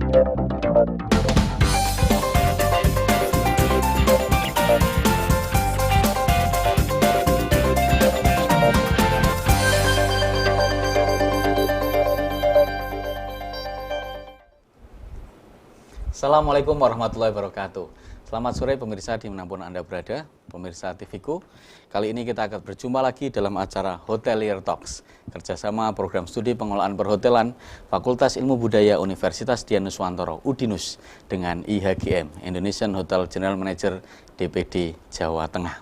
Assalamualaikum warahmatullahi wabarakatuh. Selamat sore pemirsa dimanapun Anda berada, pemirsa TVku. Kali ini kita akan berjumpa lagi dalam acara Hotelier Talks, kerjasama program studi pengelolaan perhotelan Fakultas Ilmu Budaya Universitas Dian Nuswantoro (UDINUS) dengan IHGM, Indonesian Hotel General Manager DPD Jawa Tengah.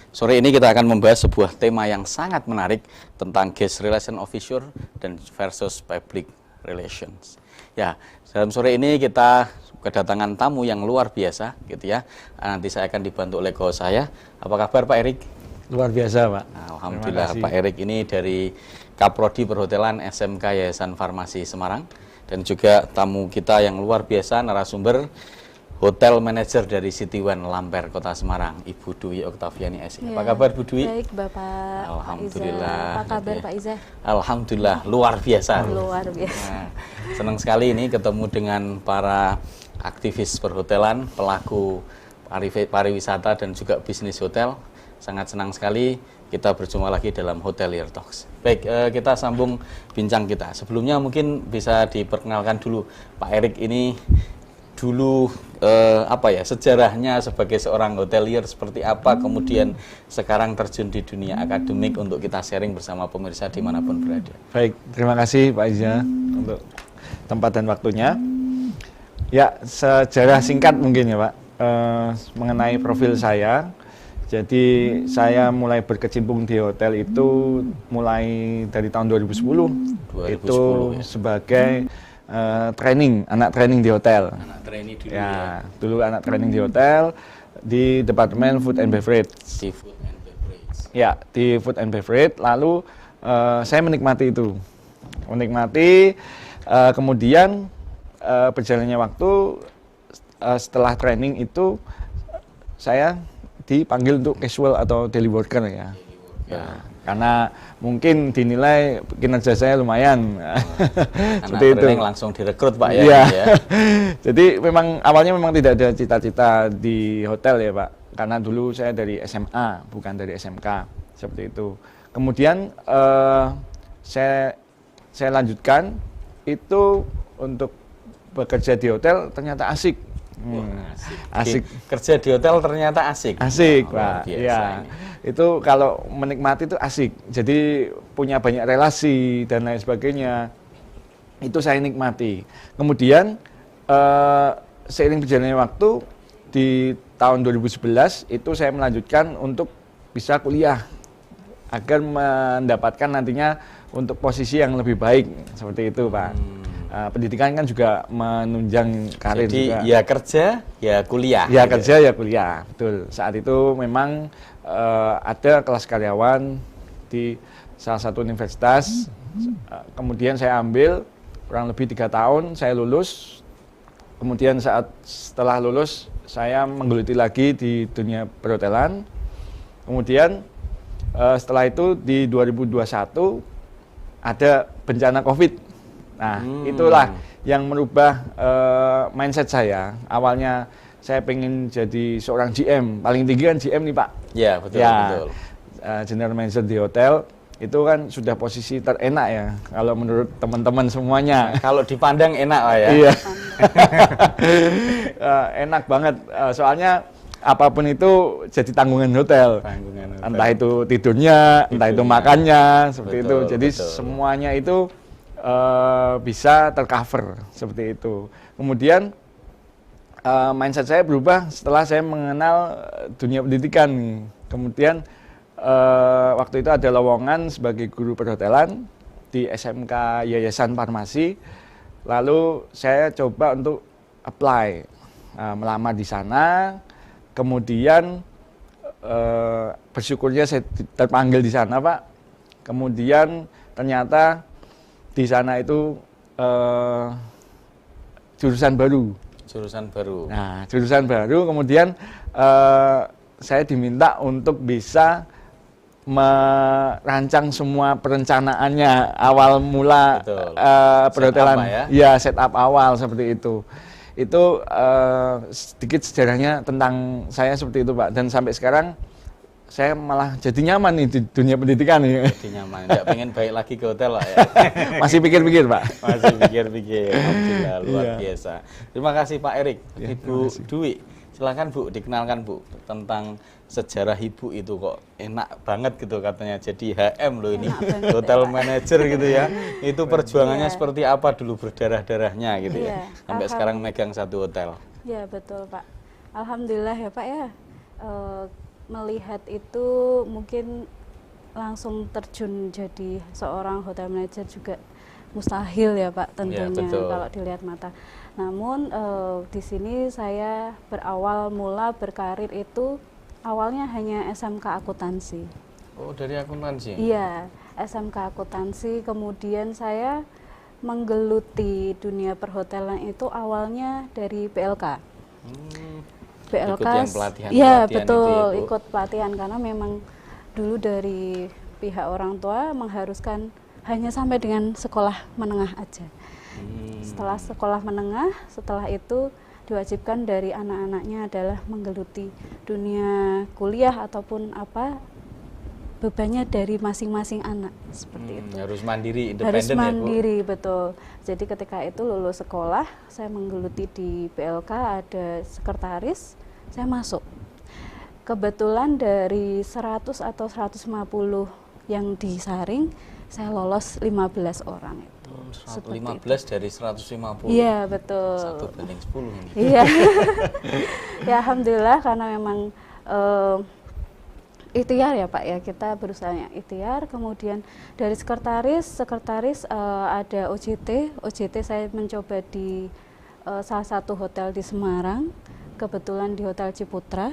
Sore ini kita akan membahas sebuah tema yang sangat menarik tentang guest relation officer dan versus public relations. Ya, dalam sore ini kita kedatangan tamu yang luar biasa, gitu ya. Nanti saya akan dibantu oleh co-host saya. Apa kabar Pak Erik? Luar biasa, Pak. Alhamdulillah, Pak Erik ini dari Kaprodi Perhotelan SMK Yayasan Farmasi Semarang, dan juga tamu kita yang luar biasa, narasumber Hotel Manager dari City One Lamper Kota Semarang, Ibu Dwi Oktaviani SI. Ya, apa kabar Bu Dwi? baik Bapak. Alhamdulillah. Apa kabar Pak Iza? Alhamdulillah, luar biasa. Luar biasa. Nah, senang sekali ini ketemu dengan para aktivis perhotelan, pelaku pariwisata dan juga bisnis hotel. Sangat senang sekali kita berjumpa lagi dalam Hotelier Talks. Baik, kita sambung bincang kita. Sebelumnya mungkin bisa diperkenalkan dulu Pak Erik ini dulu sejarahnya sebagai seorang hotelier seperti apa, kemudian sekarang terjun di dunia akademik untuk kita sharing bersama pemirsa dimanapun berada. Baik, terima kasih Pak Iza untuk tempat dan waktunya. Ya, sejarah singkat mungkin ya Pak, mengenai profil saya. Jadi saya mulai berkecimpung di hotel itu mulai dari tahun 2010 itu ya, sebagai anak training di hotel. Anak training dulu ya. Dulu anak training di hotel di Departemen Food and Beverage. Di Food and Beverage. Ya, di Food and Beverage. Lalu saya menikmati itu. Kemudian berjalannya waktu setelah training itu saya dipanggil untuk casual atau daily worker ya. Ya, karena mungkin dinilai kinerja saya lumayan. Seperti itu. Langsung direkrut Pak ya. Ya. Jadi awalnya memang tidak ada cita-cita di hotel ya Pak. Karena dulu saya dari SMA bukan dari SMK seperti itu. Kemudian saya lanjutkan itu untuk bekerja di hotel ternyata asik. Asik. Kerja di hotel ternyata asik. Asik, Pak. Ya. Itu kalau menikmati itu asik. Jadi punya banyak relasi dan lain sebagainya. Itu saya nikmati. Kemudian seiring berjalannya waktu di tahun 2011 itu saya melanjutkan untuk bisa kuliah agar mendapatkan nantinya untuk posisi yang lebih baik seperti itu, Pak. Pendidikan kan juga menunjang karir. Jadi juga. Ya kerja, ya kuliah. Ya gitu. Kerja, ya kuliah. Betul. Saat itu memang ada kelas karyawan di salah satu universitas. Kemudian saya ambil kurang lebih 3 tahun, saya lulus. Kemudian setelah lulus, saya menggeluti lagi di dunia perhotelan. Kemudian setelah itu di 2021 ada bencana COVID. Nah, itulah yang merubah mindset saya. Awalnya saya pengen jadi seorang GM, paling tinggi kan GM nih Pak. Ya, betul. Ya, betul. General Manager di hotel, itu kan sudah posisi terenak ya, kalau menurut teman-teman semuanya. Kalau dipandang enak lah ya. Iya. Enak banget, soalnya apapun itu jadi tanggungan hotel. Entah itu tidurnya, entah itu makannya, seperti itu. Jadi semuanya itu bisa tercover seperti itu. Kemudian mindset saya berubah setelah saya mengenal dunia pendidikan. Kemudian waktu itu ada lowongan sebagai guru perhotelan di SMK Yayasan Farmasi. Lalu saya coba untuk apply, melamar di sana. Kemudian bersyukurnya saya terpanggil di sana, Pak. Kemudian ternyata di sana itu jurusan baru. Nah, jurusan baru. Kemudian saya diminta untuk bisa merancang semua perencanaannya awal mula perhotelan, setup awal seperti itu. Itu sedikit sejarahnya tentang saya seperti itu, Pak. Dan sampai sekarang saya malah jadi nyaman nih di dunia pendidikan nih. Jadi nyaman, nggak pengen balik lagi ke hotel lah ya. Masih pikir-pikir, Pak. Masih pikir-pikir, alhamdulillah luar biasa. Terima kasih Pak Erik. Ibu Dwi, silakan Bu, dikenalkan Bu tentang sejarah Ibu itu kok enak banget gitu katanya. Jadi HM loh ini, hotel manager gitu ya. Itu perjuangannya seperti apa dulu berdarah-darahnya gitu ya. Sampai sekarang megang satu hotel. Ya betul Pak. Alhamdulillah ya Pak ya. Melihat itu mungkin langsung terjun jadi seorang hotel manager juga mustahil ya Pak tentunya kalau dilihat mata. Namun di sini saya berawal mula berkarir itu awalnya hanya SMK akuntansi. Oh, dari akuntansi? Iya, SMK akuntansi. Kemudian saya menggeluti dunia perhotelan itu awalnya dari PLK. PLK, ikut yang pelatihan, ya pelatihan betul, itu ya, ikut pelatihan karena memang dulu dari pihak orang tua mengharuskan hanya sampai dengan sekolah menengah aja. Setelah sekolah menengah, setelah itu diwajibkan dari anak-anaknya adalah menggeluti dunia kuliah ataupun apa bebannya dari masing-masing anak seperti itu. Harus mandiri, independen harus mandiri ya, Bu? Betul. Jadi ketika itu lulus sekolah, saya menggeluti di PLK ada sekretaris, saya masuk. Kebetulan dari 100 atau 150 yang disaring, saya lolos 15 orang itu. 15 dari 150. Iya, betul. 1/10 ini. Iya. Ya alhamdulillah karena memang ikhtiar ya Pak ya, kita berusaha ikhtiar. Kemudian dari sekretaris ada OJT saya mencoba di salah satu hotel di Semarang, kebetulan di Hotel Ciputra.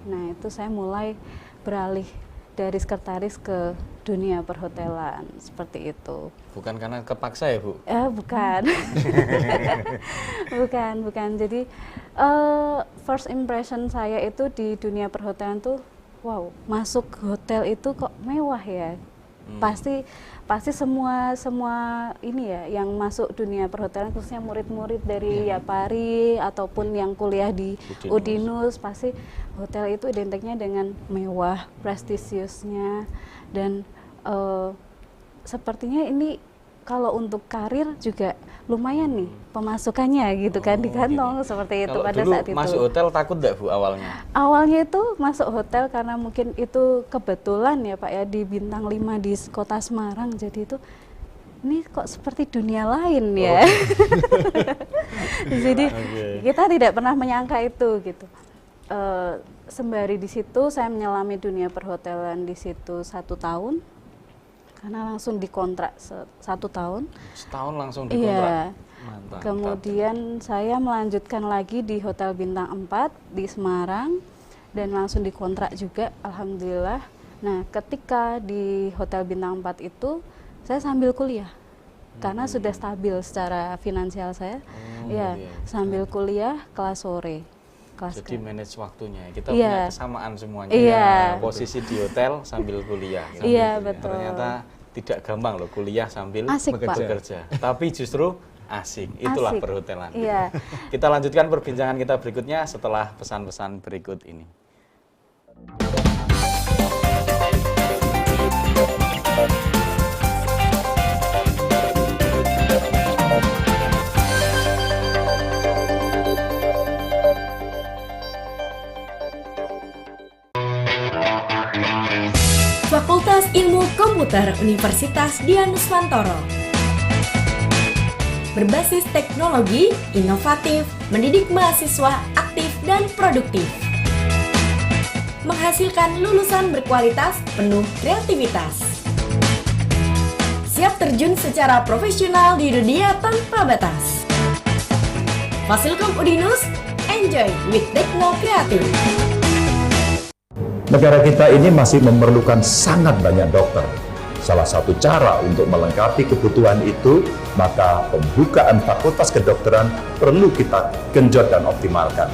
Nah itu saya mulai beralih dari sekretaris ke dunia perhotelan seperti itu. Bukan karena kepaksa ya Bu? Bukan. bukan. Jadi first impression saya itu di dunia perhotelan tuh, wow, masuk hotel itu kok mewah ya. Pasti semua ini ya yang masuk dunia perhotelan, khususnya murid-murid dari Yapari ataupun yang kuliah di Udinus, pasti hotel itu identiknya dengan mewah, prestisiusnya, dan sepertinya ini kalau untuk karir juga lumayan nih pemasukannya gitu kan di kantong seperti itu. Kalau pada dulu saat itu masuk hotel takut nggak Bu awalnya? Awalnya itu masuk hotel karena mungkin itu kebetulan ya Pak ya di bintang 5 di kota Semarang, jadi itu ini kok seperti dunia lain ya. Jadi kita tidak pernah menyangka itu gitu. Sembari di situ saya menyelami dunia perhotelan di situ 1 tahun. Karena langsung dikontrak 1 tahun. Setahun langsung dikontrak? Iya. Mantap. Kemudian saya melanjutkan lagi di Hotel Bintang 4 di Semarang dan langsung dikontrak juga, alhamdulillah. Nah, ketika di Hotel Bintang 4 itu saya sambil kuliah. Karena sudah stabil secara finansial saya. Sambil kuliah kelas sore. Jadi manage waktunya, kita punya kesamaan semuanya. Posisi di hotel sambil kuliah. Betul. Ternyata tidak gampang loh kuliah sambil asik, bekerja. Tapi justru asik, itulah perhotelan. Kita lanjutkan perbincangan kita berikutnya setelah pesan-pesan berikut ini. Fakultas Ilmu Komputer Universitas Dian Nuswantoro. Berbasis teknologi, inovatif, mendidik mahasiswa aktif dan produktif. Menghasilkan lulusan berkualitas, penuh kreativitas. Siap terjun secara profesional di dunia tanpa batas. Fasilkom Udinus, enjoy with Tekno Kreatif. Negara kita ini masih memerlukan sangat banyak dokter. Salah satu cara untuk melengkapi kebutuhan itu, maka pembukaan fakultas kedokteran perlu kita genjot dan optimalkan.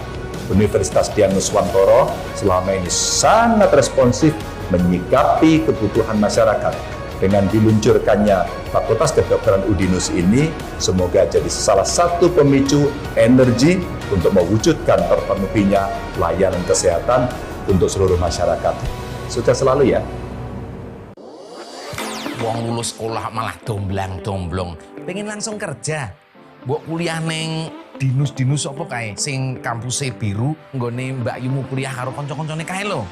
Universitas Dian Nuswantoro selama ini sangat responsif menyikapi kebutuhan masyarakat. Dengan diluncurkannya Fakultas Kedokteran Udinus ini, semoga jadi salah satu pemicu energi untuk mewujudkan terpenuhinya layanan kesehatan untuk seluruh masyarakat. Sukses selalu ya. Wong lulus sekolah malah domblang-domblong, pengen langsung kerja. Mbok kuliah neng dinus apa kae sing kampusnya biru, nggone Mbak Yumu kuliah karo kanca-kancane kae lho.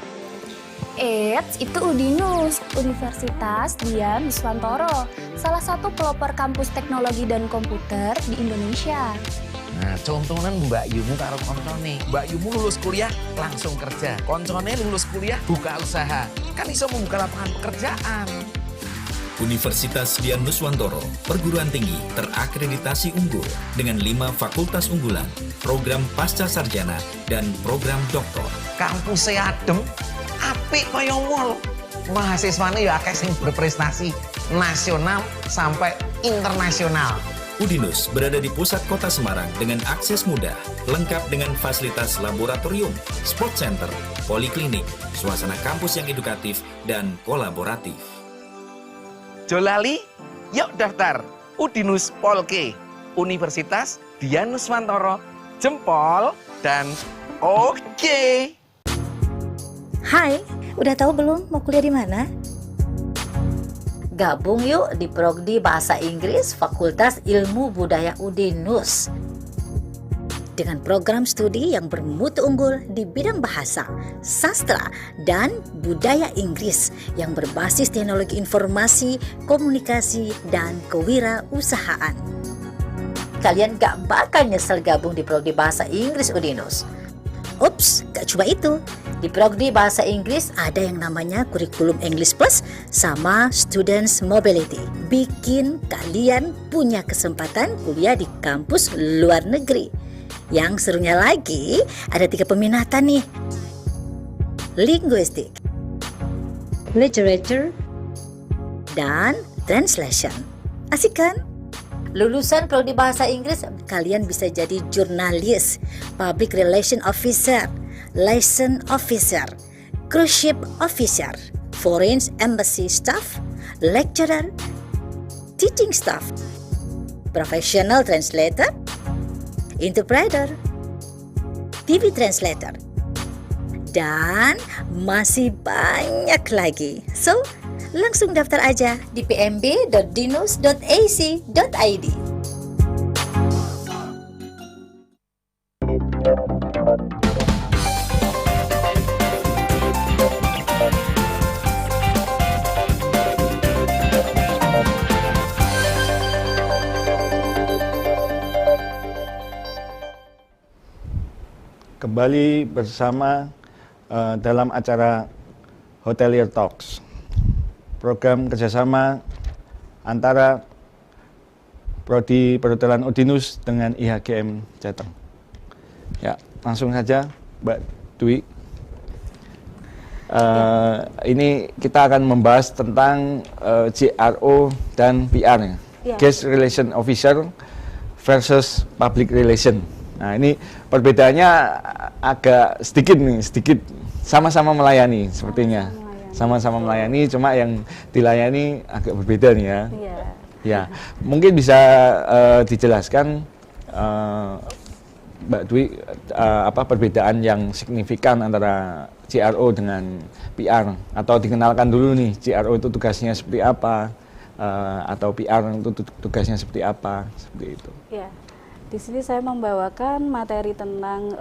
Eits, itu Udinus, Universitas Dian Nuswantoro, salah satu pelopor kampus teknologi dan komputer di Indonesia. Nah, contohnya Mbak Yumu karo koncone. Mbak Yumu lulus kuliah langsung kerja. Koncone lulus kuliah buka usaha. Kan iso membuka lapangan pekerjaan. Universitas Dian Nuswantoro, perguruan tinggi terakreditasi unggul dengan 5 fakultas unggulan, program pasca sarjana, dan program doktor. Kampusnya adem, apik kaya mall. Mahasiswane ya akeh sing berprestasi nasional sampai internasional. Udinus berada di pusat kota Semarang dengan akses mudah, lengkap dengan fasilitas laboratorium, sport center, poliklinik, suasana kampus yang edukatif dan kolaboratif. Jolali, yuk daftar Udinus Polke, Universitas Dian Nuswantoro, jempol dan oke. Hai, udah tahu belum mau kuliah di mana? Gabung yuk di Prodi Bahasa Inggris Fakultas Ilmu Budaya Udinus. Dengan program studi yang bermutu unggul di bidang bahasa, sastra, dan budaya Inggris yang berbasis teknologi informasi, komunikasi, dan kewirausahaan. Kalian gak bakal nyesel gabung di Prodi Bahasa Inggris Udinus. Ups, gak cuma itu. Di Prodi Bahasa Inggris ada yang namanya Kurikulum English Plus sama Students Mobility. Bikin kalian punya kesempatan kuliah di kampus luar negeri. Yang serunya lagi, ada 3 peminatan nih. Linguistik, Literature, dan Translation. Asik kan? Lulusan Prodi Bahasa Inggris, kalian bisa jadi jurnalis, Public Relation Officer, Liaison Officer, Cruise Ship Officer, Foreign Embassy Staff, Lecturer, Teaching Staff, Professional Translator, Interpreter, TV Translator, dan masih banyak lagi. So, langsung daftar aja di pmb.dinus.ac.id. Kembali bersama dalam acara Hotelier Talks, program kerjasama antara Prodi Perhotelan Udinus dengan IHGM Jateng. Ya, langsung saja Mbak Dwi. Ini kita akan membahas tentang GRO dan PR, Guest Relation Officer versus Public Relation. Nah, ini perbedaannya agak sedikit sama-sama melayani sepertinya. Sama-sama melayani, cuma yang dilayani agak berbeda nih ya. Ya, mungkin bisa dijelaskan Mbak Dwi apa perbedaan yang signifikan antara CRO dengan PR, atau dikenalkan dulu nih CRO itu tugasnya seperti apa, atau PR itu tugasnya seperti apa, seperti itu. Ya. Di sini saya membawakan materi tentang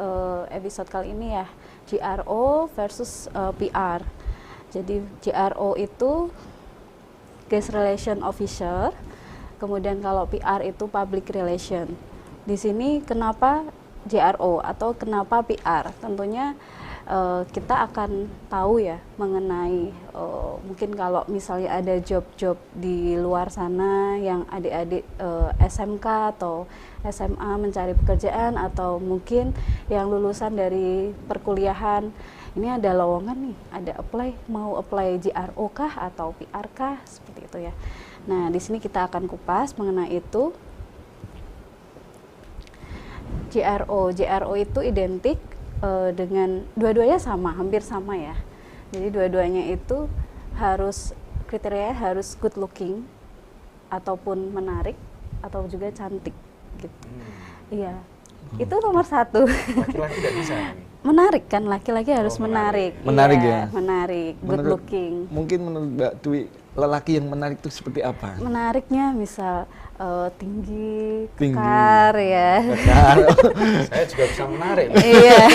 episode kali ini ya, GRO versus PR. Jadi GRO itu Guest Relation Officer, kemudian kalau PR itu Public Relation. Di sini kenapa GRO atau kenapa PR? Tentunya kita akan tahu ya mengenai mungkin kalau misalnya ada job-job di luar sana yang adik-adik SMK atau SMA mencari pekerjaan, atau mungkin yang lulusan dari perkuliahan, ini ada lowongan nih, ada mau apply GRO kah atau PR kah, seperti itu ya. Nah, di sini kita akan kupas mengenai itu. GRO itu identik dengan dua-duanya sama, hampir sama ya. Jadi dua-duanya itu kriteria harus good looking ataupun menarik atau juga cantik gitu. Iya. Itu nomor 1. Laki-laki tidak bisa ini. Menarik kan, laki-laki harus menarik. Menarik iya, ya? Menarik, good looking. Mungkin menurut Mbak Dwi, lelaki yang menarik itu seperti apa? Menariknya misal tinggi, kekar ya. Saya juga bisa menarik. Iya.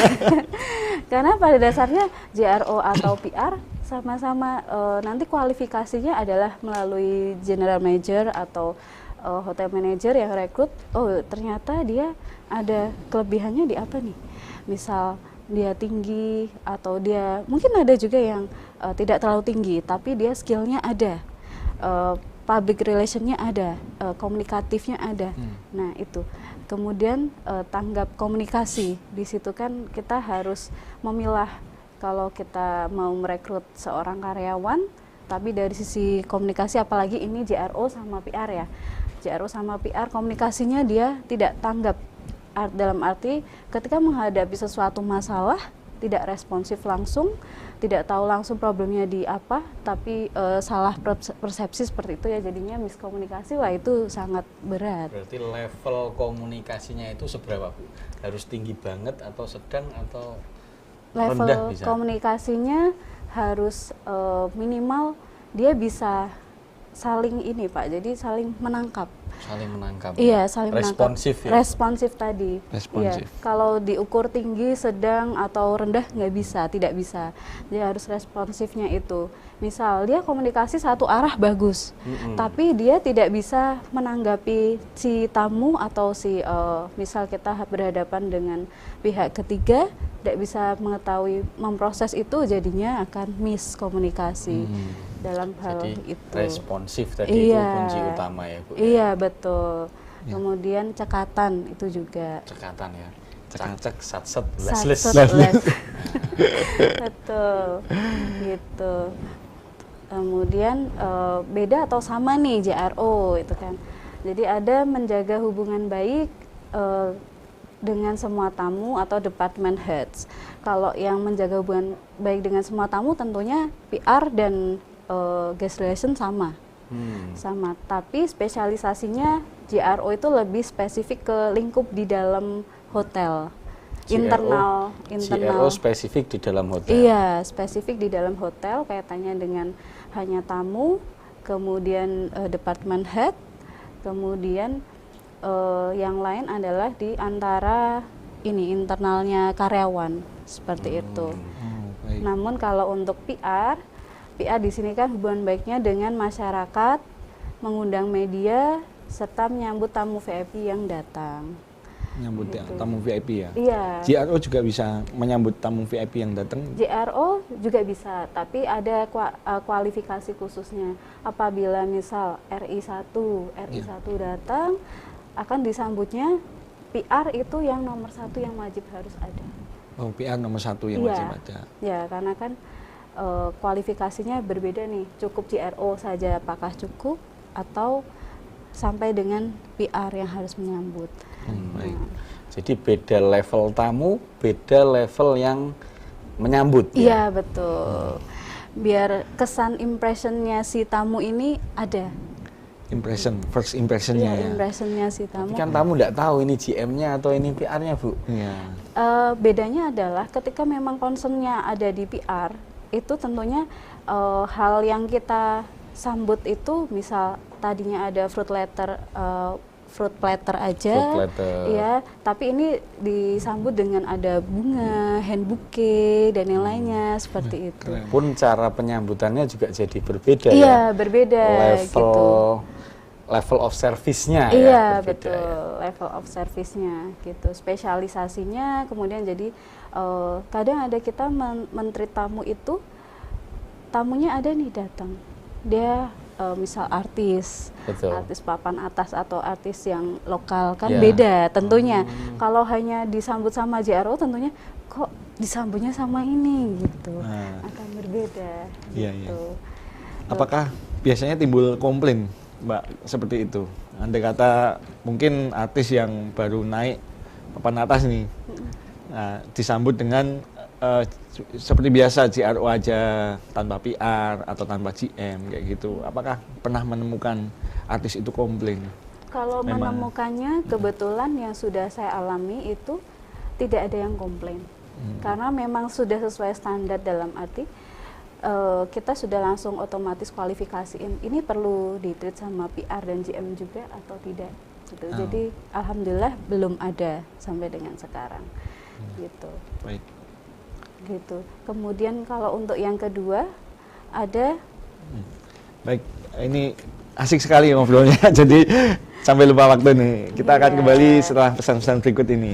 Karena pada dasarnya JRO atau PR sama-sama nanti kualifikasinya adalah melalui general manager atau hotel manager yang rekrut. Oh, ternyata dia ada kelebihannya di apa nih? Misal dia tinggi atau dia mungkin ada juga yang tidak terlalu tinggi tapi dia skillnya ada, public relationnya ada, komunikatifnya ada. Nah itu kemudian tanggap komunikasi di situ kan kita harus memilah kalau kita mau merekrut seorang karyawan tapi dari sisi komunikasi, apalagi ini JRO sama PR ya, JRO sama PR komunikasinya dia tidak tanggap. Dalam arti ketika menghadapi sesuatu masalah tidak responsif langsung, tidak tahu langsung problemnya di apa, tapi salah persepsi seperti itu ya, jadinya miskomunikasi. Wah itu sangat berat. Berarti level komunikasinya itu seberapa Bu? Harus tinggi banget atau sedang atau level rendah bisa? Komunikasinya harus minimal dia bisa saling ini Pak, jadi saling menangkap. Saling menangkap. Iya, saling responsif menangkap. Ya. Responsif tadi. Responsif. Iya. Kalau diukur tinggi, sedang atau rendah nggak bisa, tidak bisa. Dia harus responsifnya itu. Misal dia komunikasi satu arah bagus, tapi dia tidak bisa menanggapi si tamu atau si misal kita berhadapan dengan pihak ketiga, tidak bisa mengetahui memproses itu, jadinya akan miskomunikasi. Dalam hal jadi itu responsif tadi itu kunci utama ya Bu. Iya betul. Kemudian cekatan itu juga. Cekatan ya. Cek satset les. Betul. Gitu. Kemudian beda atau sama nih JRO itu kan. Jadi ada menjaga hubungan baik dengan semua tamu atau department heads. Kalau yang menjaga hubungan baik dengan semua tamu tentunya PR dan guest relation sama. Sama, tapi spesialisasinya JRO itu lebih spesifik ke lingkup di dalam hotel. Internal. JRO spesifik di dalam hotel. Iya, spesifik di dalam hotel kaitannya dengan hanya tamu, kemudian department head, kemudian yang lain adalah di antara ini internalnya karyawan seperti itu. Namun kalau untuk PR di sini kan hubungan baiknya dengan masyarakat, mengundang media, serta menyambut tamu VIP yang datang. Menyambut gitu. Tamu VIP ya? Iya. JRO juga bisa menyambut tamu VIP yang datang? JRO juga bisa, tapi ada kualifikasi khususnya. Apabila misal RI1 datang, akan disambutnya PR itu yang nomor 1 yang wajib harus ada. Oh, PR nomor 1 yang wajib ada. Ya, karena kan kualifikasinya berbeda nih, cukup JRO saja apakah cukup atau sampai dengan PR yang harus menyambut. Baik. Jadi beda level tamu, beda level yang menyambut. Iya betul. Biar kesan impressionnya si tamu ini ada. First impressionnya ya. Impressionnya si tamu. Tapi kan tamu nggak tahu ini GM-nya atau ini PR-nya Bu. Iya. Bedanya adalah ketika memang concern-nya ada di PR, itu tentunya hal yang kita sambut itu misal tadinya ada fruit platter aja, ya, tapi ini disambut dengan ada bunga, hand bouquet dan yang lainnya seperti itu. Pun cara penyambutannya juga jadi berbeda. Iya, berbeda. Level of service-nya iya, ya. Betul. Ya. Level of service-nya gitu. Spesialisasinya kemudian jadi kadang ada kita menteri tamu itu tamunya ada nih datang. Dia misal artis papan atas atau artis yang lokal kan beda tentunya. Kalau hanya disambut sama JRO tentunya kok disambutnya sama ini gitu. Akan berbeda gitu. Apakah biasanya timbul komplain Mbak seperti itu? Andai kata mungkin artis yang baru naik papan atas nih, disambut dengan seperti biasa GRO aja tanpa PR atau tanpa GM kayak gitu. Apakah pernah menemukan artis itu komplain? Kalau menemukannya kebetulan yang sudah saya alami itu tidak ada yang komplain. Karena memang sudah sesuai standar, dalam arti kita sudah langsung otomatis kualifikasiin ini perlu di-treat sama PR dan GM juga atau tidak gitu. Jadi alhamdulillah belum ada sampai dengan sekarang gitu. Baik. Gitu. Kemudian kalau untuk yang kedua ada baik, ini asik sekali ngobrolnya. Jadi sampai lupa waktu nih. Kita akan kembali setelah pesan-pesan berikut ini.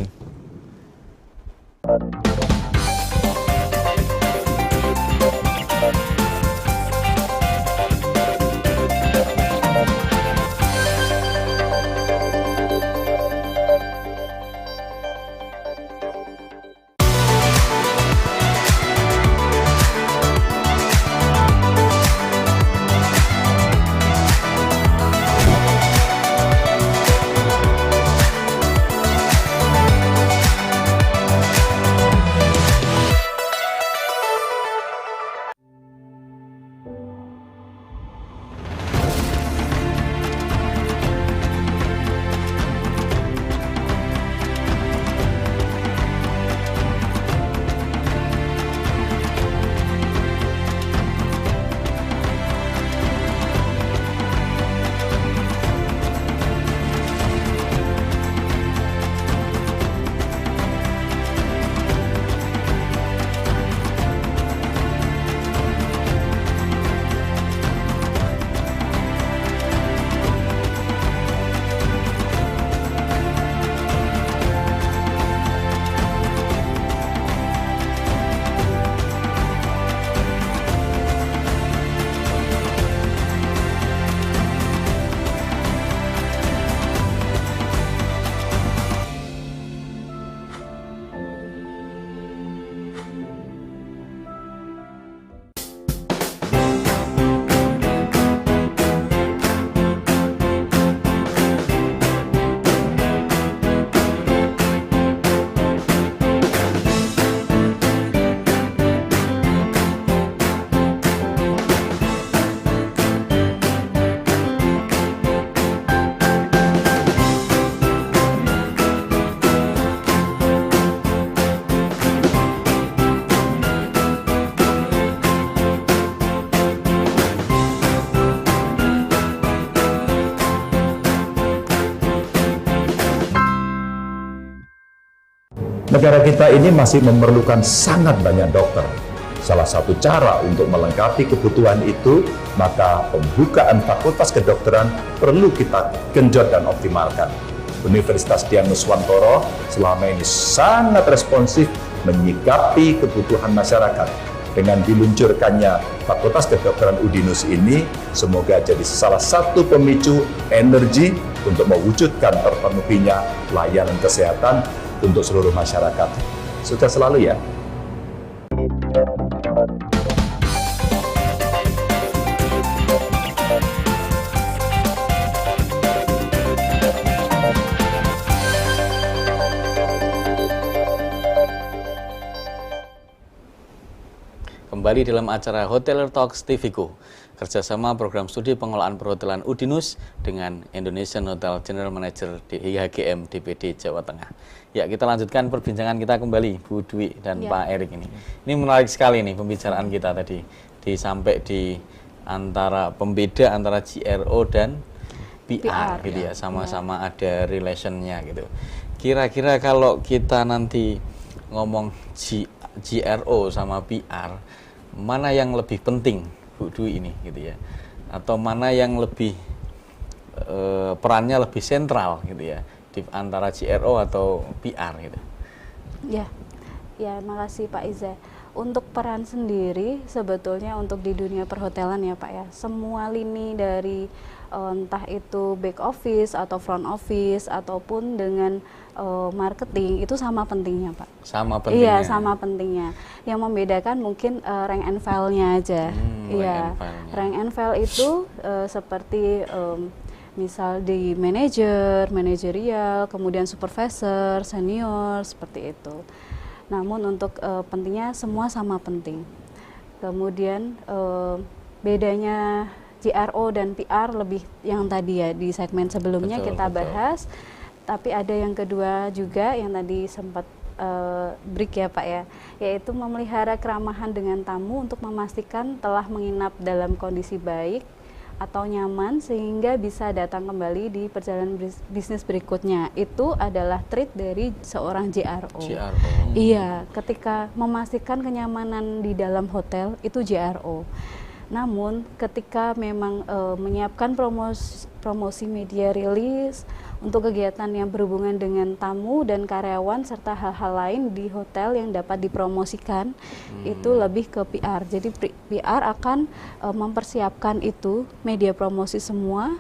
Negara kita ini masih memerlukan sangat banyak dokter. Salah satu cara untuk melengkapi kebutuhan itu, maka pembukaan fakultas kedokteran perlu kita genjot dan optimalkan. Universitas Dian Nuswantoro selama ini sangat responsif menyikapi kebutuhan masyarakat. Dengan diluncurkannya Fakultas Kedokteran Udinus ini, semoga jadi salah satu pemicu energi untuk mewujudkan terpenuhinya layanan kesehatan untuk seluruh masyarakat. Sukses selalu ya. Kembali dalam acara Hotelier Talks TVCO, kerjasama program studi pengelolaan perhotelan Udinus dengan Indonesian Hotel General Manager di IHGM DPD Jawa Tengah. Ya, kita lanjutkan perbincangan kita kembali, Bu Dwi dan Pak Erik ini. Ini menarik sekali nih pembicaraan kita tadi, sampai di antara pembeda antara GRO dan PR gitu ya, sama-sama ada relationnya gitu. Kira-kira kalau kita nanti ngomong GRO sama PR, mana yang lebih penting, Bu Dwi ini gitu ya, atau mana yang lebih perannya lebih sentral gitu ya di antara GRO atau PR gitu? Ya, makasih Pak Iza. Untuk peran sendiri sebetulnya untuk di dunia perhotelan ya Pak ya, semua lini dari entah itu back office atau front office ataupun dengan marketing itu sama pentingnya Pak. Sama pentingnya? Iya, sama pentingnya. Yang membedakan mungkin rank and file-nya aja. Iya, rank and file itu seperti misal di manajer, manajerial, kemudian supervisor, senior, seperti itu. Namun untuk pentingnya semua sama penting. Kemudian bedanya JRO dan PR lebih yang tadi ya di segmen sebelumnya kita bahas. Tapi ada yang kedua juga yang tadi sempat break ya Pak ya, yaitu memelihara keramahan dengan tamu untuk memastikan telah menginap dalam kondisi baik atau nyaman sehingga bisa datang kembali di perjalanan bisnis berikutnya. Itu adalah trait dari seorang JRO. Iya, ketika memastikan kenyamanan di dalam hotel itu JRO. Namun ketika memang menyiapkan promosi media rilis untuk kegiatan yang berhubungan dengan tamu dan karyawan serta hal-hal lain di hotel yang dapat dipromosikan, itu lebih ke PR. Jadi PR akan mempersiapkan itu media promosi semua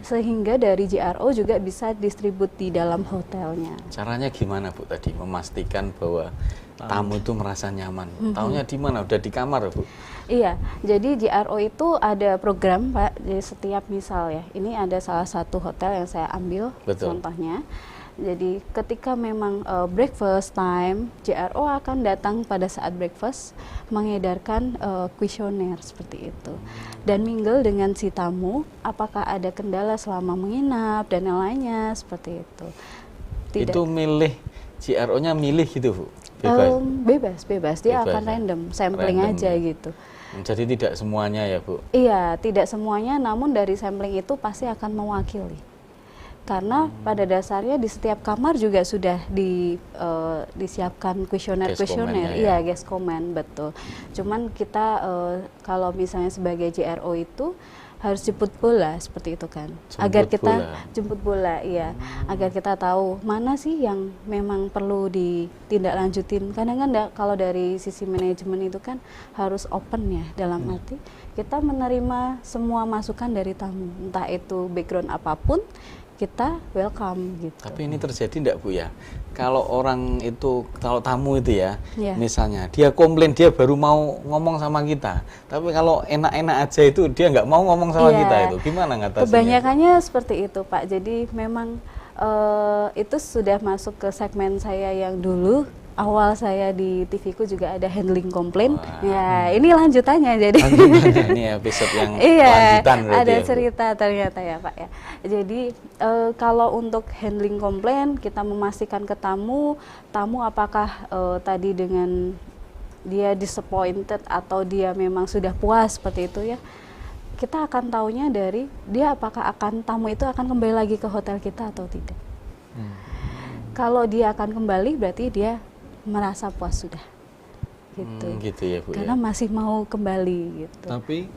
sehingga dari JRO juga bisa distribut di dalam hotelnya. Caranya gimana Bu tadi memastikan bahwa tamu itu merasa nyaman? Taunya di mana? Udah di kamar Bu? Iya, jadi JRO itu ada program Pak, jadi setiap misal ya, ini ada salah satu hotel yang saya ambil contohnya. Jadi ketika memang breakfast time, JRO akan datang pada saat breakfast mengedarkan kuesioner seperti itu. Dan mingle dengan si tamu, apakah ada kendala selama menginap dan yang lainnya seperti itu. Itu milih, JRO-nya milih gitu Bu? Bebas, dia akan random, sampling aja gitu. Jadi tidak semuanya ya Bu? Iya, tidak semuanya, namun dari sampling itu pasti akan mewakili. Karena pada dasarnya di setiap kamar juga sudah disiapkan kuesioner, iya guest comment, betul. Cuman kita kalau misalnya sebagai JRO itu harus jemput bola seperti itu kan, jemput bola, iya, agar kita tahu mana sih yang memang perlu ditindaklanjutin. Kadang-kadang kalau dari sisi manajemen itu kan harus open ya, dalam arti kita menerima semua masukan dari tamu, entah itu background apapun, kita welcome gitu. Tapi ini terjadi enggak Bu ya? Kalau orang itu, kalau tamu itu ya, misalnya dia komplain, dia baru mau ngomong sama kita. Tapi kalau enak-enak aja itu dia nggak mau ngomong sama kita, itu gimana ngatasinnya? Kebanyakannya seperti itu Pak. Jadi memang itu sudah masuk ke segmen saya yang dulu. Awal saya di TV-ku juga ada handling komplain. Ya, ini lanjutannya jadi. Ini episode yang lanjutan berarti. Ada cerita ternyata ya Pak ya. Jadi kalau untuk handling komplain kita memastikan ke tamu apakah tadi dengan dia disappointed atau dia memang sudah puas seperti itu ya. Kita akan taunya dari dia apakah tamu itu akan kembali lagi ke hotel kita atau tidak. Kalau dia akan kembali berarti dia merasa puas sudah, gitu. Gitu ya Bu. Karena masih mau kembali gitu. Tapi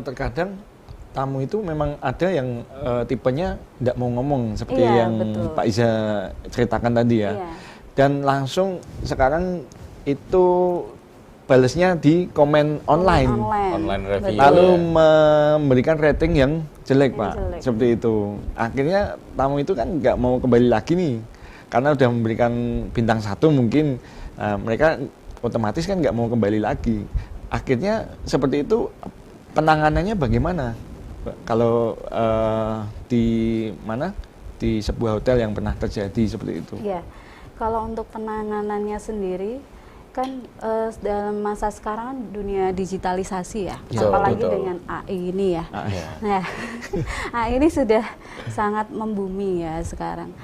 terkadang tamu itu memang ada yang tipenya tidak mau ngomong seperti yang betul. Pak Iza ceritakan tadi ya. Dan langsung sekarang itu balasnya di komen online review. Lalu memberikan rating yang jelek Pak, seperti itu. Akhirnya tamu itu kan nggak mau kembali lagi nih. Karena udah memberikan bintang 1 mungkin mereka otomatis kan nggak mau kembali lagi. Akhirnya seperti itu penanganannya bagaimana? Kalau di sebuah hotel yang pernah terjadi seperti itu? Ya, kalau untuk penanganannya sendiri kan dalam masa sekarang dunia digitalisasi ya, apalagi dengan AI ini ya. Nah, AI ini sudah sangat membumi ya sekarang.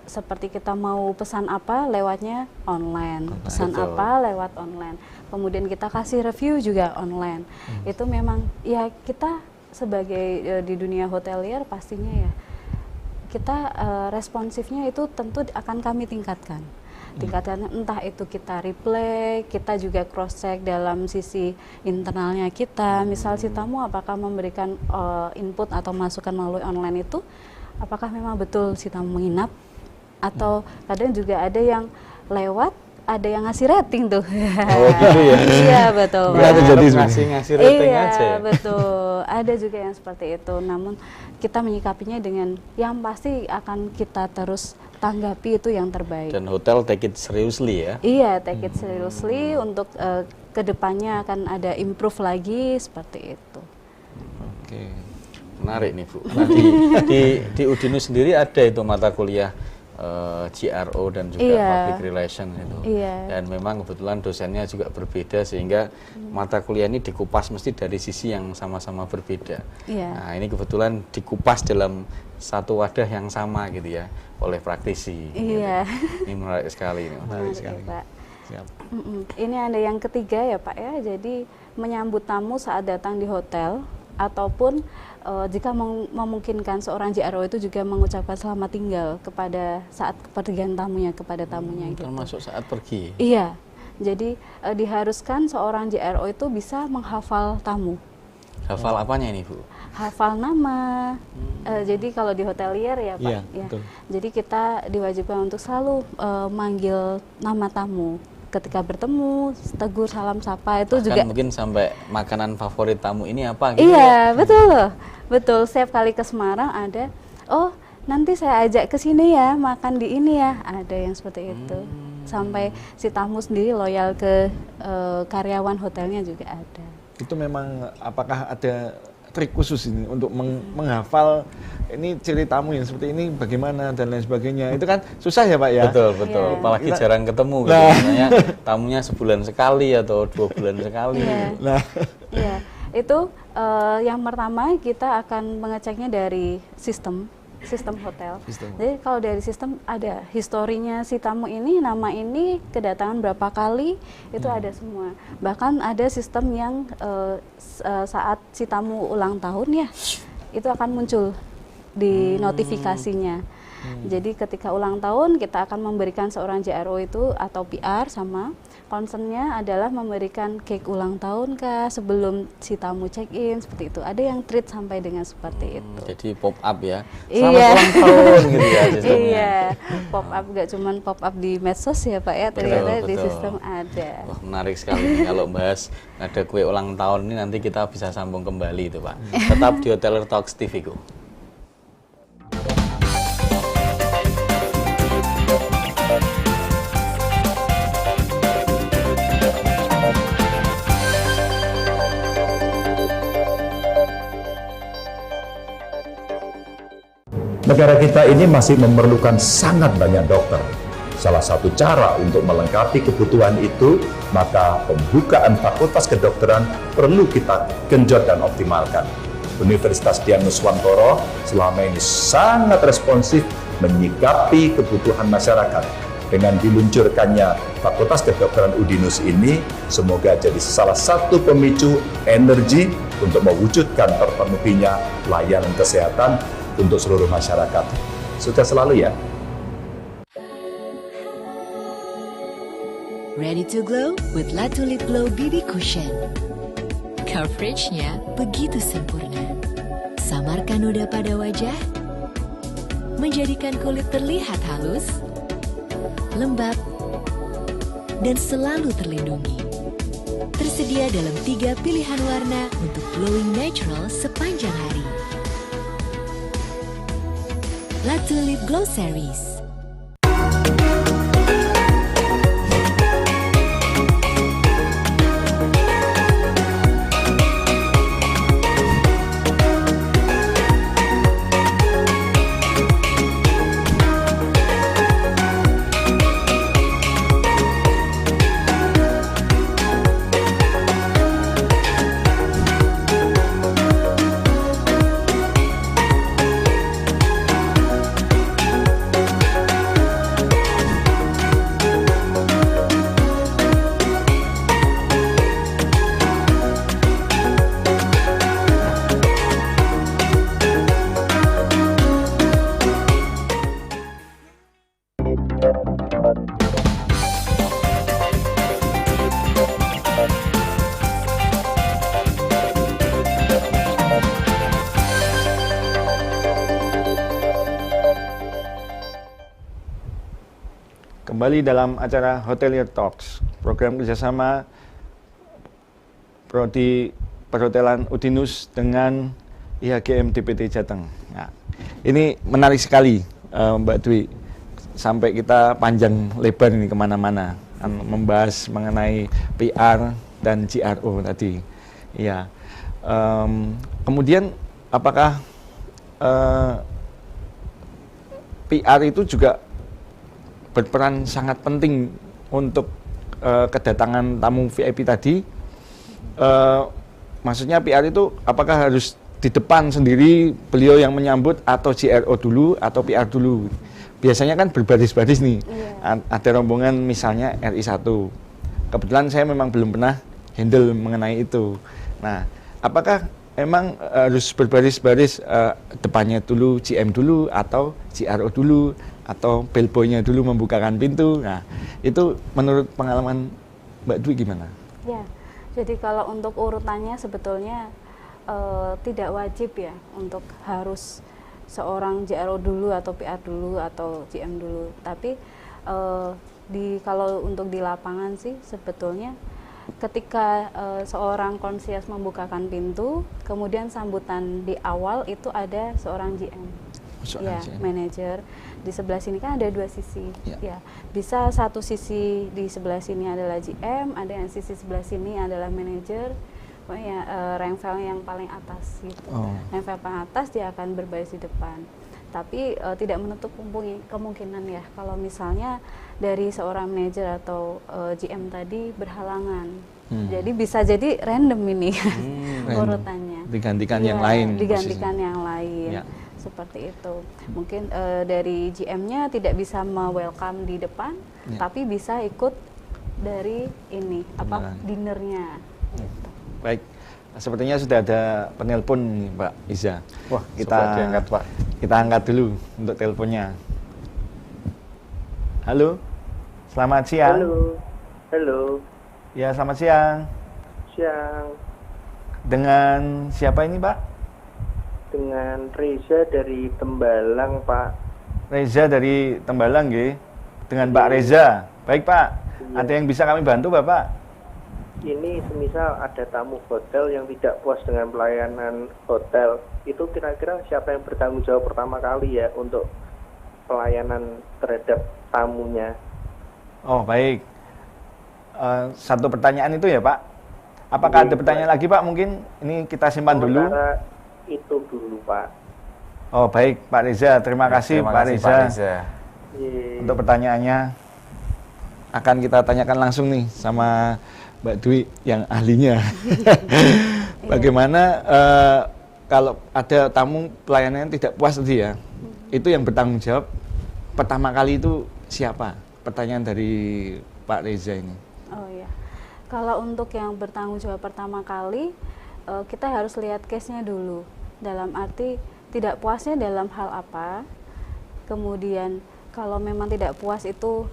Seperti kita mau pesan apa lewatnya online, pesan apa lewat online, kemudian kita kasih review juga online. Itu memang ya kita sebagai di dunia hotelier pastinya ya kita responsifnya itu tentu akan kami tingkatkan. Entah itu kita replay, kita juga cross check dalam sisi internalnya kita. Misal si tamu apakah memberikan input atau masukan melalui online itu, apakah memang betul si tamu menginap, atau kadang juga ada yang lewat, ada yang ngasih rating tuh. Oh gitu ya? Iya betul. Ngasih rating aja ya? Betul, ada juga yang seperti itu. Namun kita menyikapinya dengan yang pasti akan kita terus tanggapi itu yang terbaik. Dan hotel take it seriously ya? Iya, take it seriously untuk kedepannya akan ada improve lagi seperti itu. Oke, menarik nih Bu. Nah, di Udinus sendiri ada itu mata kuliah GRO dan juga Public Relation itu. Dan memang kebetulan dosennya juga berbeda sehingga mata kuliah ini dikupas mesti dari sisi yang sama-sama berbeda. Nah, ini kebetulan dikupas dalam satu wadah yang sama gitu ya oleh praktisi. Gitu. Ini menarik sekali. Menarik sekali. Pak. Siap. Ini ada yang ketiga ya Pak ya. Jadi menyambut tamu saat datang di hotel ataupun jika memungkinkan seorang JRO itu juga mengucapkan selamat tinggal kepada saat kepergian tamunya kepada tamunya gitu. Termasuk saat pergi. Iya. Jadi diharuskan seorang JRO itu bisa menghafal tamu. Hafal apanya ini Bu? Hafal nama. Jadi kalau di hotelier ya Pak. Ya. Jadi kita diwajibkan untuk selalu manggil nama tamu. Ketika bertemu, tegur, salam, sapa itu juga. Mungkin sampai makanan favorit tamu ini apa gitu. Iya, betul loh. Betul, setiap kali ke Semarang ada, oh nanti saya ajak ke sini ya, makan di ini ya. Ada yang seperti itu. Sampai si tamu sendiri loyal ke karyawan hotelnya juga ada. Itu memang apakah ada trik khusus ini untuk menghafal ini ciri tamu yang seperti ini bagaimana dan lain sebagainya, itu kan susah ya Pak ya. Betul. Apalagi jarang ketemu gitu. Misalnya tamunya sebulan sekali atau 2 bulan sekali. Itu yang pertama kita akan mengeceknya dari sistem hotel. Jadi kalau dari sistem ada historinya si tamu ini, nama ini, kedatangan berapa kali, itu ada semua. Bahkan ada sistem yang saat si tamu ulang tahun ya, itu akan muncul di notifikasinya. Jadi ketika ulang tahun kita akan memberikan seorang JRO itu atau PR sama concernnya adalah memberikan cake ulang tahun kah sebelum si tamu check in seperti itu. Ada yang treat sampai dengan seperti itu. Jadi pop up ya. Selamat ulang tahun gitu ya sistemnya. Iya, pop up gak cuman pop up di medsos ya Pak ya, ternyata di sistem ada. Wah, menarik sekali kalau bahas ada kue ulang tahun ini, nanti kita bisa sambung kembali itu Pak. Tetap di Hotelier Talks TV ku. Negara kita ini masih memerlukan sangat banyak dokter. Salah satu cara untuk melengkapi kebutuhan itu, maka pembukaan fakultas kedokteran perlu kita genjot dan optimalkan. Universitas Dian Nuswantoro selama ini sangat responsif menyikapi kebutuhan masyarakat. Dengan diluncurkannya Fakultas Kedokteran Udinus ini, semoga jadi salah satu pemicu energi untuk mewujudkan terpenuhinya layanan kesehatan untuk seluruh masyarakat. Sukses selalu ya. Ready to glow with La Tulip Glow BB Cushion. Coveragenya begitu sempurna. Samarkan noda pada wajah, menjadikan kulit terlihat halus, lembab, dan selalu terlindungi. Tersedia dalam 3 pilihan warna untuk glowing natural sepanjang hari. La Tulip Glow Series. Kembali dalam acara Hotelier Talks, program kerjasama Prodi Perhotelan Udinus dengan IHGM DPT Jateng. Nah, ini menarik sekali Mbak Dwi, sampai kita panjang lebar ini kemana-mana, membahas mengenai PR dan GRO tadi. Ya, kemudian apakah PR itu juga berperan sangat penting untuk kedatangan tamu VIP tadi. Maksudnya PR itu apakah harus di depan sendiri beliau yang menyambut atau GRO dulu atau PR dulu? Biasanya kan berbaris-baris nih. Ada rombongan misalnya RI1. Kebetulan saya memang belum pernah handle mengenai itu. Nah, apakah emang harus berbaris-baris depannya dulu GM dulu atau GRO dulu atau bellboy-nya dulu membukakan pintu? Nah, itu menurut pengalaman Mbak Dwi gimana? Ya, jadi kalau untuk urutannya sebetulnya tidak wajib ya untuk harus seorang JRO dulu atau PR dulu atau GM dulu. Tapi kalau untuk di lapangan sih sebetulnya ketika seorang konsias membukakan pintu, kemudian sambutan di awal itu ada seorang GM, manajer. Di sebelah sini kan ada dua sisi, ya bisa satu sisi di sebelah sini adalah GM, ada yang sisi sebelah sini adalah manajer. Ya, level yang paling atas gitu. Level paling atas dia akan berbaris di depan. Tapi tidak menutup kemungkinan ya kalau misalnya dari seorang manajer atau GM tadi berhalangan. Jadi bisa jadi random ini urutannya. Digantikan yang lain. Digantikan yang lain. Seperti itu. Mungkin dari GM-nya tidak bisa welcome di depan, tapi bisa ikut dari ini dinernya. Gitu. Baik, sepertinya sudah ada penelpon nih, Mbak Iza. Wah, kita angkat, Pak. Kita angkat dulu untuk teleponnya. Halo, selamat siang. Halo. Ya, selamat siang. Siang. Dengan siapa ini, Pak? Dengan Reza dari Tembalang, Pak. Reza dari Tembalang, nggih. Dengan Pak Reza. Baik, Pak. Ada yang bisa kami bantu, Bapak? Ini semisal ada tamu hotel yang tidak puas dengan pelayanan hotel, itu kira-kira siapa yang bertanggung jawab pertama kali ya untuk pelayanan terhadap tamunya? Oh, baik. Satu pertanyaan itu ya, Pak? Apakah ada pertanyaan lagi, Pak? Mungkin ini kita simpan dulu. Itu dulu, Pak. Oh, baik, Pak Reza. Terima kasih, Pak Reza. Untuk pertanyaannya akan kita tanyakan langsung nih sama Mbak Dwi yang ahlinya. Bagaimana kalau ada tamu pelayanan yang tidak puas tadi ya, itu yang bertanggung jawab pertama kali itu siapa? Pertanyaan dari Pak Reza ini. Oh iya, kalau untuk yang bertanggung jawab pertama kali, kita harus lihat case-nya dulu. Dalam arti tidak puasnya dalam hal apa, kemudian kalau memang tidak puas itu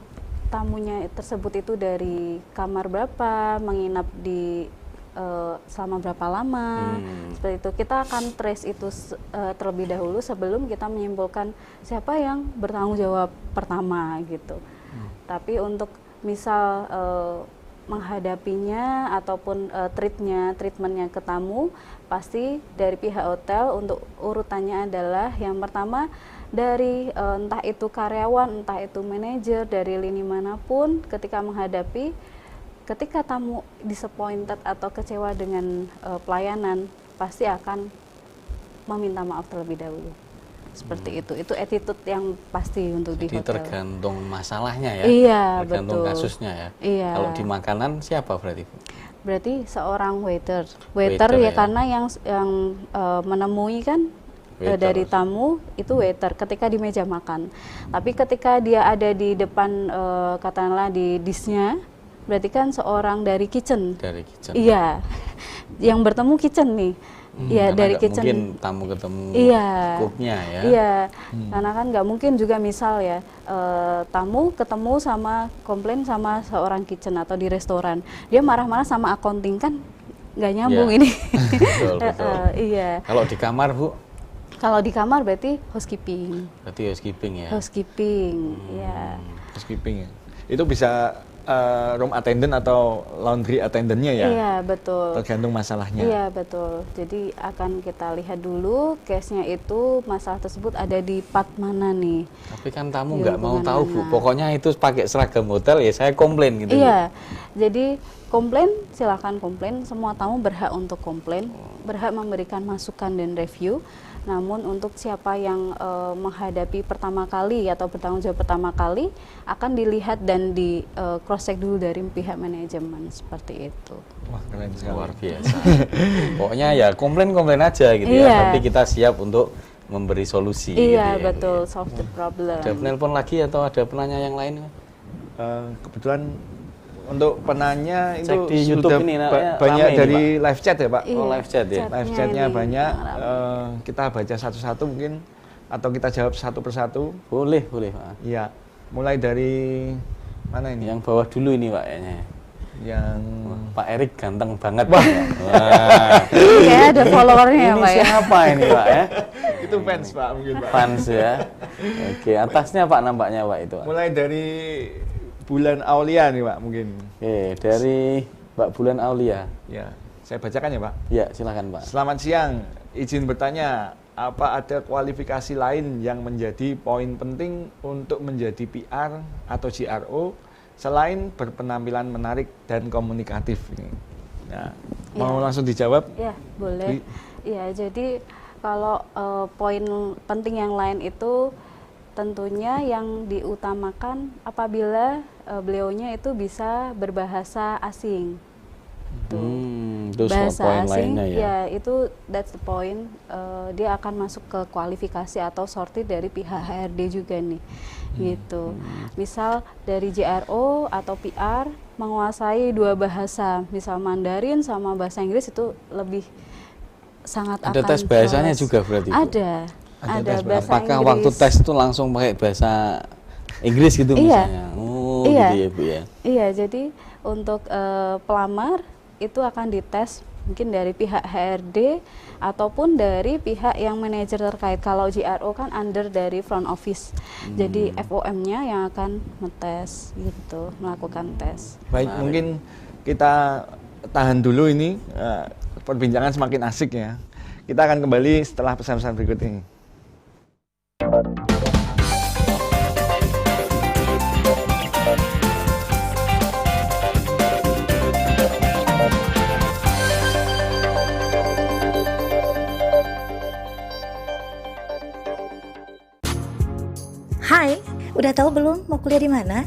tamunya tersebut itu dari kamar berapa, menginap di selama berapa lama, seperti itu. Kita akan trace itu terlebih dahulu sebelum kita menyimpulkan siapa yang bertanggung jawab pertama gitu. Tapi untuk misal menghadapinya ataupun treatmentnya ke tamu, pasti dari pihak hotel untuk urutannya adalah yang pertama dari entah itu karyawan, entah itu manajer dari lini manapun, ketika menghadapi, ketika tamu disappointed atau kecewa dengan pelayanan, pasti akan meminta maaf terlebih dahulu. Seperti itu attitude yang pasti untuk di hotel. Jadi tergantung masalahnya ya? Iya, tergantung betul. Kasusnya ya? Iya. Kalau di makanan siapa berarti? Berarti seorang waiter ya, karena yang menemui kan dari tamu itu waiter ketika di meja makan. Tapi ketika dia ada di depan katakanlah di dishnya, berarti kan seorang dari kitchen. Dari kitchen. Iya. Yang bertemu kitchen nih. Iya, dari kitchen. Mungkin tamu ketemu cooknya ya. Iya. Karena kan nggak mungkin juga misal ya tamu ketemu sama komplain sama seorang kitchen atau di restoran. Dia marah-marah sama accounting kan nggak nyambung ini. Betul. Iya. Kalau di kamar, Bu? Kalau di kamar berarti housekeeping. Berarti housekeeping ya? Housekeeping, ya. Housekeeping ya. Itu bisa room attendant atau laundry attendantnya ya? Iya, betul. Tergantung masalahnya. Iya, betul. Jadi akan kita lihat dulu case-nya itu, masalah tersebut ada di part mana nih. Tapi kan tamu nggak mau tahu, Bu. Pokoknya itu pakai seragam hotel ya saya komplain gitu. Iya, jadi komplain, silakan komplain. Semua tamu berhak untuk komplain, berhak memberikan masukan dan review. Namun untuk siapa yang menghadapi pertama kali atau bertanggung jawab pertama kali akan dilihat dan di cross check dulu dari pihak manajemen seperti itu. Wah, keren sekali. Luar biasa. Pokoknya ya komplain aja gitu ya. Tapi kita siap untuk memberi solusi. Iya, gitu ya, betul, gitu. solve the problem. Ada penelpon lagi atau ada penanya yang lain? Kebetulan untuk penanya itu di YouTube sudah ini, banyak dari ini, live chat ya Pak? Oh, live chat ya? Live chatnya banyak, kita baca satu-satu mungkin, atau kita jawab satu persatu. Boleh Pak. Iya, mulai dari mana ini? Yang bawah dulu ini Pak kayaknya. Yang Pak Erik ganteng banget. Wah. Kayak ada followernya ya Pak ya. Ini siapa ini Pak ya? Itu fans Pak mungkin Pak. Fans ya. Oke, atasnya Pak nampaknya Pak itu Pak. Mulai dari Bulan Aulia nih Pak mungkin. Oke, dari Mbak Bulan Aulia. Ya, saya bacakan ya Pak. Ya, silakan Pak. Selamat siang, izin bertanya, apa ada kualifikasi lain yang menjadi poin penting untuk menjadi PR atau GRO selain berpenampilan menarik dan komunikatif? Nah, mau langsung dijawab? Ya, boleh. Ya, jadi kalau poin penting yang lain itu tentunya yang diutamakan apabila beliaunya itu bisa berbahasa asing. Bahasa poin asing, lainnya ya. Itu that's the point. Dia akan masuk ke kualifikasi atau sortir dari pihak HRD juga nih, gitu. Misal dari JRO atau PR menguasai 2 bahasa, misal Mandarin sama bahasa Inggris itu lebih sangat ada akan tes bahasanya jelas. juga berarti Bu? Ada bahasa Apakah Inggris. waktu tes itu langsung pakai bahasa Inggris gitu misalnya? Oh, iya. gitu ya Bu ya. Iya, jadi untuk pelamar itu akan dites mungkin dari pihak HRD ataupun dari pihak yang manajer terkait. Kalau GRO kan under dari front office. Jadi FOM-nya yang akan ngetes gitu, melakukan tes. Baik, mungkin kita tahan dulu ini, perbincangan semakin asik ya. Kita akan kembali setelah pesan-pesan berikut ini. Hai, udah tahu belum mau kuliah di mana?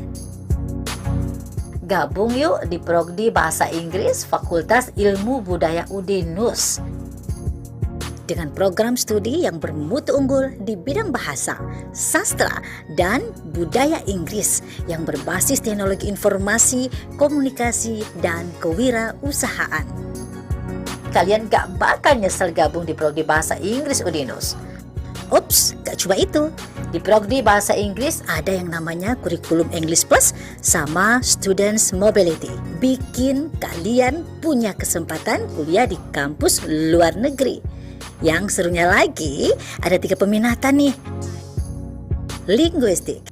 Gabung yuk di Prodi Bahasa Inggris Fakultas Ilmu Budaya UDINUS. Dengan program studi yang bermutu unggul di bidang bahasa, sastra, dan budaya Inggris yang berbasis teknologi informasi, komunikasi, dan kewirausahaan. Kalian gak bakal nyesel gabung di Prodi Bahasa Inggris UDINUS. Ups, gak cuma itu. Di Prodi Bahasa Inggris ada yang namanya kurikulum English Plus sama Students Mobility. Bikin kalian punya kesempatan kuliah di kampus luar negeri. Yang serunya lagi, ada 3 peminatan nih. Linguistik,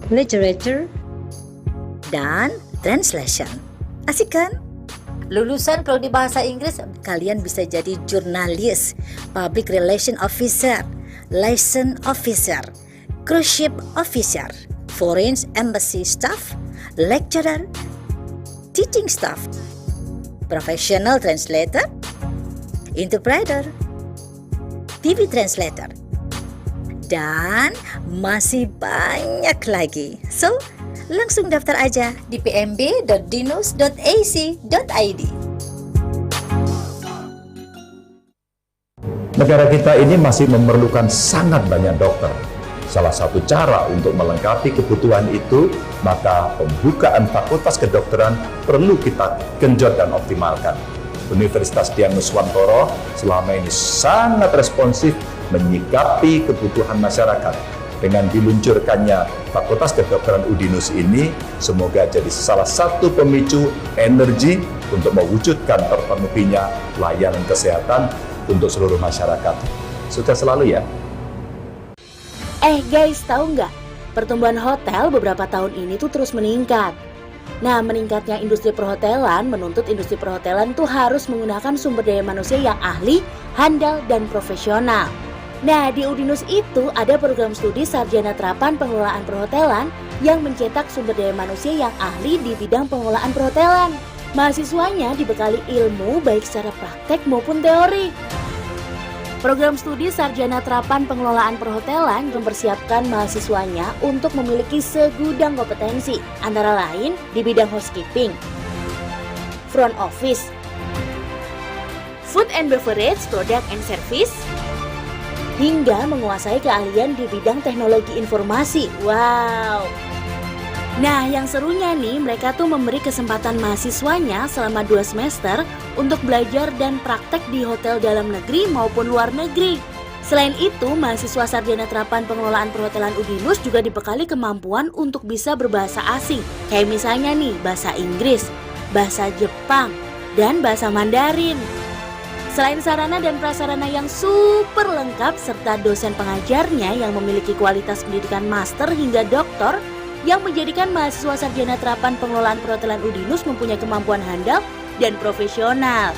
Literature, dan Translation. Asik kan? Lulusan Prodi Bahasa Inggris, kalian bisa jadi jurnalis, public relation officer, liaison officer, cruise ship officer, foreign embassy staff, lecturer, teaching staff, professional translator, interpreter, TV translator, dan masih banyak lagi. So, langsung daftar aja di pmb.dinus.ac.id. Negara kita ini masih memerlukan sangat banyak dokter. Salah satu cara untuk melengkapi kebutuhan itu, maka pembukaan fakultas kedokteran perlu kita genjot dan optimalkan. Universitas Dian Nuswantoro selama ini sangat responsif menyikapi kebutuhan masyarakat. Dengan diluncurkannya Fakultas Kedokteran UDINUS ini, semoga jadi salah satu pemicu energi untuk mewujudkan terpenuhinya layanan kesehatan untuk seluruh masyarakat. Sukses selalu ya. Guys, tahu nggak? Pertumbuhan hotel beberapa tahun ini tuh terus meningkat. Nah, meningkatnya industri perhotelan menuntut industri perhotelan tuh harus menggunakan sumber daya manusia yang ahli, handal, dan profesional. Nah, di UDINUS itu ada program studi sarjana terapan pengelolaan perhotelan yang mencetak sumber daya manusia yang ahli di bidang pengelolaan perhotelan. Mahasiswanya dibekali ilmu baik secara praktek maupun teori. Program studi Sarjana Terapan Pengelolaan Perhotelan mempersiapkan mahasiswanya untuk memiliki segudang kompetensi, antara lain di bidang housekeeping, front office, food and beverage, product and service, hingga menguasai keahlian di bidang teknologi informasi. Wow! Nah, yang serunya nih, mereka tuh memberi kesempatan mahasiswanya selama 2 semester untuk belajar dan praktek di hotel dalam negeri maupun luar negeri. Selain itu, mahasiswa Sarjana Terapan Pengelolaan Perhotelan Udinus juga dibekali kemampuan untuk bisa berbahasa asing. Kayak misalnya nih, bahasa Inggris, bahasa Jepang, dan bahasa Mandarin. Selain sarana dan prasarana yang super lengkap serta dosen pengajarnya yang memiliki kualitas pendidikan master hingga doktor, yang menjadikan mahasiswa Sarjana Terapan Pengelolaan Perhotelan Udinus mempunyai kemampuan handal dan profesional.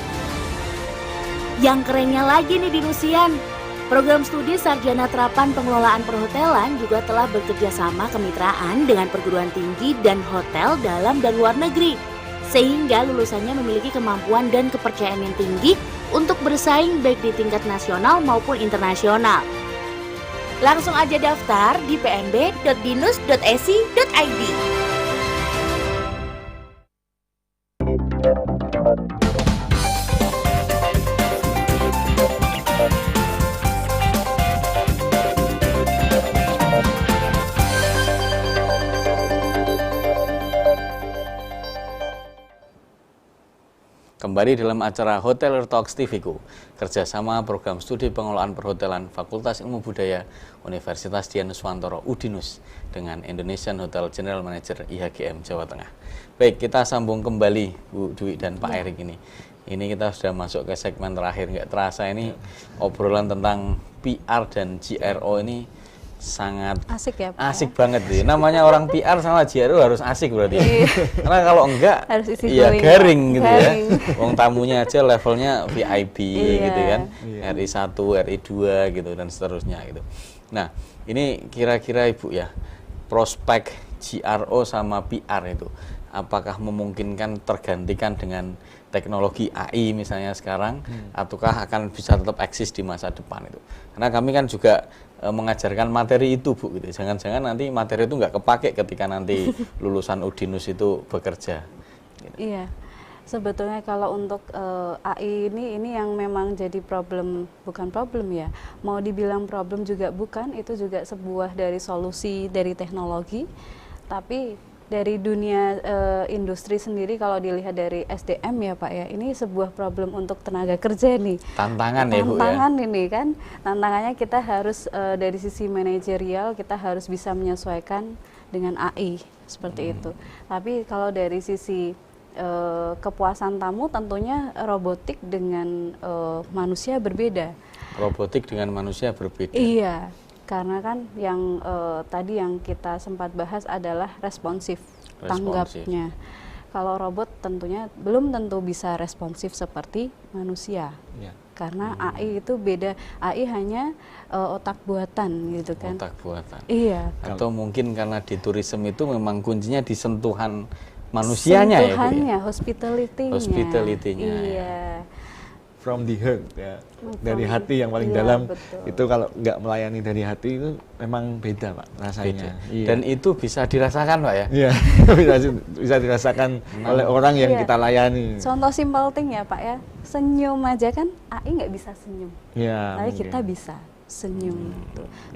Yang kerennya lagi nih Dinusian, program studi Sarjana Terapan Pengelolaan Perhotelan juga telah bekerja sama kemitraan dengan perguruan tinggi dan hotel dalam dan luar negeri, sehingga lulusannya memiliki kemampuan dan kepercayaan yang tinggi untuk bersaing baik di tingkat nasional maupun internasional. Langsung aja daftar di pnb.dinus.esi.id. Kembali dalam acara Hotelier Talks TVku, kerjasama program studi pengelolaan perhotelan Fakultas Ilmu Budaya Universitas Dian Nuswantoro Udinus dengan Indonesian Hotel General Manager IHGM Jawa Tengah. Baik, kita sambung kembali Bu Dwi dan Pak Erik ini. Ini kita sudah masuk ke segmen terakhir, nggak terasa ini obrolan tentang PR dan GRO ini sangat asik ya Pak, asik banget sih. Namanya orang PR sama GRO harus asik berarti. Karena kalau enggak ya garing gitu ya. Wong tamunya aja levelnya VIP gitu kan. RI1, RI2 gitu dan seterusnya gitu. Nah, ini kira-kira Ibu ya, prospek GRO sama PR itu apakah memungkinkan tergantikan dengan teknologi AI misalnya sekarang, ataukah akan bisa tetap eksis di masa depan itu? Karena kami kan juga mengajarkan materi itu Bu, gitu. Jangan-jangan nanti materi itu nggak kepake ketika nanti lulusan Udinus itu bekerja. Gitu. Iya, sebetulnya kalau untuk AI ini yang memang jadi bukan problem ya. Mau dibilang problem juga bukan, itu juga sebuah dari solusi dari teknologi, tapi dari dunia industri sendiri kalau dilihat dari SDM ya Pak ya, ini sebuah problem untuk tenaga kerja nih. Tantangan ya Bu ya. Tantangan ini kan, tantangannya kita harus dari sisi manajerial kita harus bisa menyesuaikan dengan AI seperti itu. Tapi kalau dari sisi kepuasan tamu tentunya robotik dengan manusia berbeda. Robotik dengan manusia berbeda. Iya. Karena kan yang tadi yang kita sempat bahas adalah responsif tanggapnya. Kalau robot tentunya belum tentu bisa responsif seperti manusia. Ya. Karena AI itu beda. AI hanya otak buatan gitu kan. Otak buatan. Iya. Atau mungkin karena di tourism itu memang kuncinya di sentuhan manusianya ya Bu ya. Sentuhannya, hospitality-nya. Hospitality-nya. Iya. From the heart ya, dari hati yang paling dalam. Betul. Itu kalau nggak melayani dari hati itu memang beda Pak rasanya. Iya. Dan itu bisa dirasakan Pak ya? Iya, bisa dirasakan oleh orang yang kita layani. Contoh simple thing ya Pak ya, senyum aja kan AI nggak bisa senyum, tapi kita bisa senyum,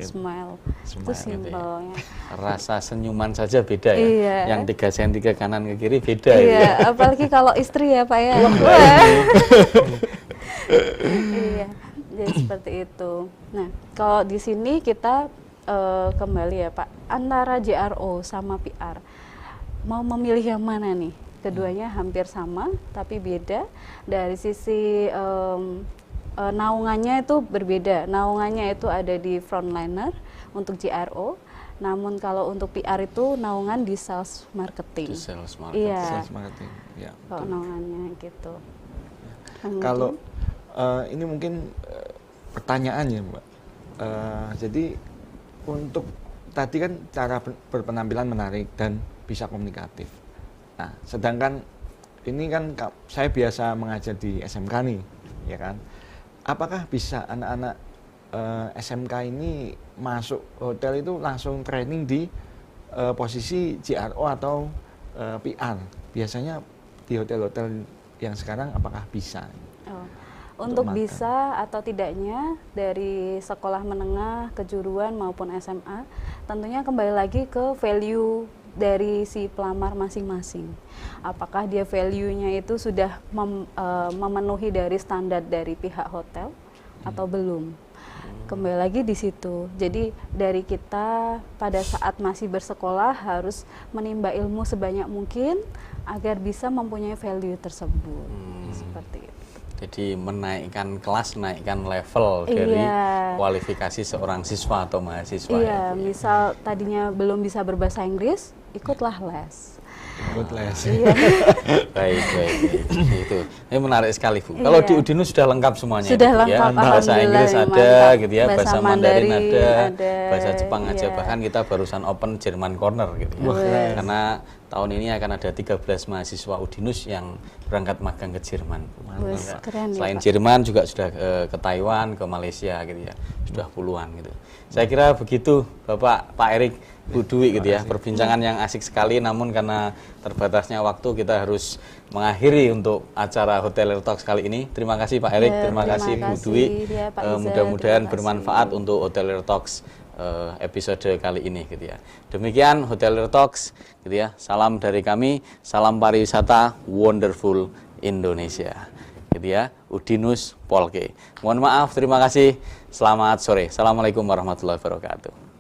smile. Itu simpelnya. Rasa senyuman saja beda ya, iya. Yang 3 cm ke kanan ke kiri beda iya, ya. Apalagi kalau istri ya Pak ya. Iya, jadi seperti itu. Nah, kalau di sini kita kembali ya Pak, antara JRO sama PR, mau memilih yang mana nih? Keduanya hampir sama, tapi beda. Dari sisi naungannya itu berbeda. Naungannya itu ada di frontliner untuk JRO. Namun kalau untuk PR itu naungan di sales marketing. Di sales marketing. Iya. Sales marketing. Ya, kalau naungannya gitu. Kalau ini mungkin pertanyaannya Mbak. Jadi untuk tadi kan cara berpenampilan menarik dan bisa komunikatif. Nah, sedangkan ini kan saya biasa mengajar di SMK nih, ya kan. apakah bisa anak-anak SMK ini masuk hotel itu langsung training di posisi CRO atau PR? Biasanya di hotel-hotel yang sekarang apakah bisa? Untuk bisa atau tidaknya dari sekolah menengah, kejuruan maupun SMA, tentunya kembali lagi ke value dari si pelamar masing-masing. Apakah dia value-nya itu sudah memenuhi dari standar dari pihak hotel atau belum? Kembali lagi di situ. Jadi dari kita pada saat masih bersekolah harus menimba ilmu sebanyak mungkin agar bisa mempunyai value tersebut. Seperti itu. Jadi menaikkan kelas, menaikkan level dari kualifikasi seorang siswa atau mahasiswa. Iya, misal tadinya belum bisa berbahasa Inggris, ikutlah les. Iya. Baik. Itu. Ini menarik sekali, Bu. Kalau di Udinus sudah lengkap semuanya. Sudah gitu, lengkap, ya. Bahasa Inggris ada, mantap. gitu ya. Bahasa Mandarin ada, bahasa Jepang aja. Iya. Bahkan kita barusan open Jerman Corner, gitu ya. Karena tahun ini akan ada 13 mahasiswa Udinus yang berangkat magang ke Jerman. Keren, Selain ya, Pak. Jerman juga sudah ke Taiwan, ke Malaysia, gitu ya. Sudah puluhan gitu. Saya kira begitu, Bapak, Pak Erik, Bu Dwi, gitu ya. Perbincangan yang asik sekali, namun karena terbatasnya waktu kita harus mengakhiri untuk acara Hotelier Talks kali ini. Terima kasih Pak Erik, terima kasih Bu Dwi. Mudah-mudahan bermanfaat untuk Hotelier Talks episode kali ini, gitu ya. Demikian Hotelier Talks, gitu ya. Salam dari kami, salam pariwisata wonderful Indonesia, gitu ya. Udinus Polke. Mohon maaf, terima kasih. Selamat sore. Assalamualaikum warahmatullahi wabarakatuh.